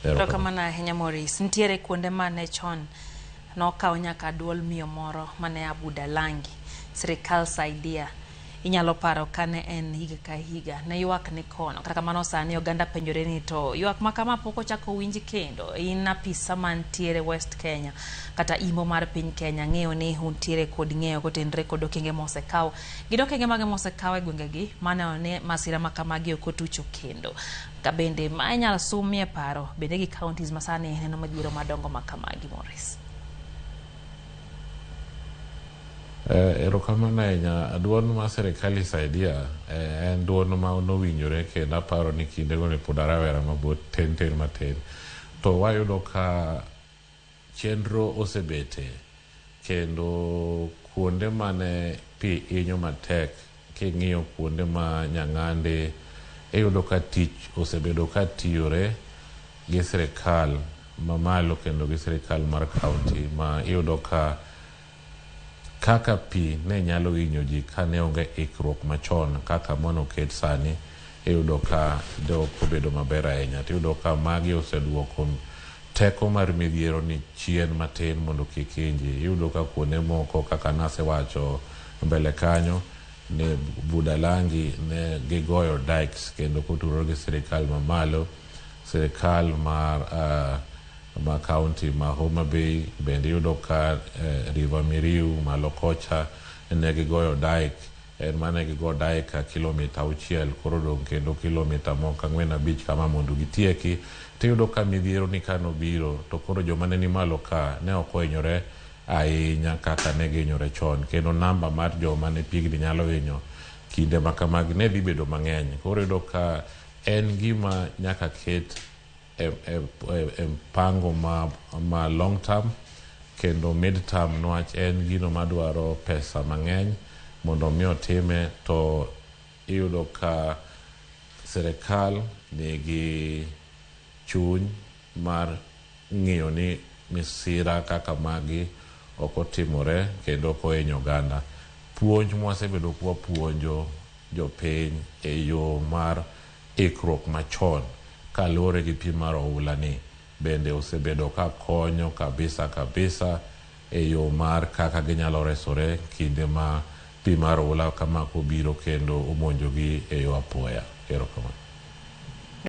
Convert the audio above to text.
Erokamano ahinya Maurice. Ntiere kuonde mane chon nokawo nyaka duol miyo moro mane Abudalangi. Sirikal saidia. Inyalo paro kane en higa ka higa. Ne ywak ni kono. Kata kamano sani oganda penjore ni to ywak makama pok ochako winji kendo. In apisa mantiere West Kenya kata Imo mar piny Kenya ng'eyo ni untiere kod ng'eyo kotenre kod okenge mosekaw. Gid okenge mage mosekaw e gwengegi mane ne masira makamagi ok otucho kendo. Kabende ma inyalo sumie paro bende gi counties masani neno madhiero madongo makamagi Maurice. Erokamano ahinya. Duol ma sirikal saidia en duol ma nowinjore kendo aparo ni kindego ne pod arawera mabot ten matin. To wayudo ka chenro osebete kendo kuonde mane pi inyo matek king'iyo kuonde ma Nyang'ande iyudo ka tich osebedo ka tiyore gi sirikal mamalo kendo gi sirikal mar kaunti ma iyudo ka kaka pi ne nyalo hinyo ji ka ne onge ikruok machon kaka mono ket sani iyudo ka dok obedo maber ahinya. Tiyudo ka magi oseduoko teko mar midhiero ni chien matin mondo kik hinji. Iyudo ka kuonde moko kaka nasewacho mbele kanyo ne Budalangi ne gigoyo dikes kendo koturo gi sirikal mamalo. Sirikal ma county ma Homa Bay bende yudo ka River Miriu malo kocha ne gigoyo dike mane gigo dike ka kilomita 6 koro dong kendo kilomita moko 4-5 kama mondo gitieki. Tiyudo ka midhiero ni kano biro to koro joma ne ni malo ka ne ok ohinyore ahinya kaka ne gihinyore chon kendo namba mar joma ne pigni nyalo hinyo kinde makamagi ne dhi bedo mang'eny. Koro yudo ka en gima nyaka ket pango ma long term kendo mid term nwach en gino madwaro pesa mang'eny mondo mi otime. To iyudo ka sirikal nigi chuny mar ng'iyo ni misira kaka magi ok otimore kendo ok ohinyo oganda. Puonj mwasebedo kwa puonjo jopiny e yo mar ikruok machon kaluwore gi pi mar oula ni bende osebedo ka konyo kabisa e yo mar kaka ginyalo resore kinde ma pi mar oula kama kobiro kendo omonjogi e yo apoya. Erokamano.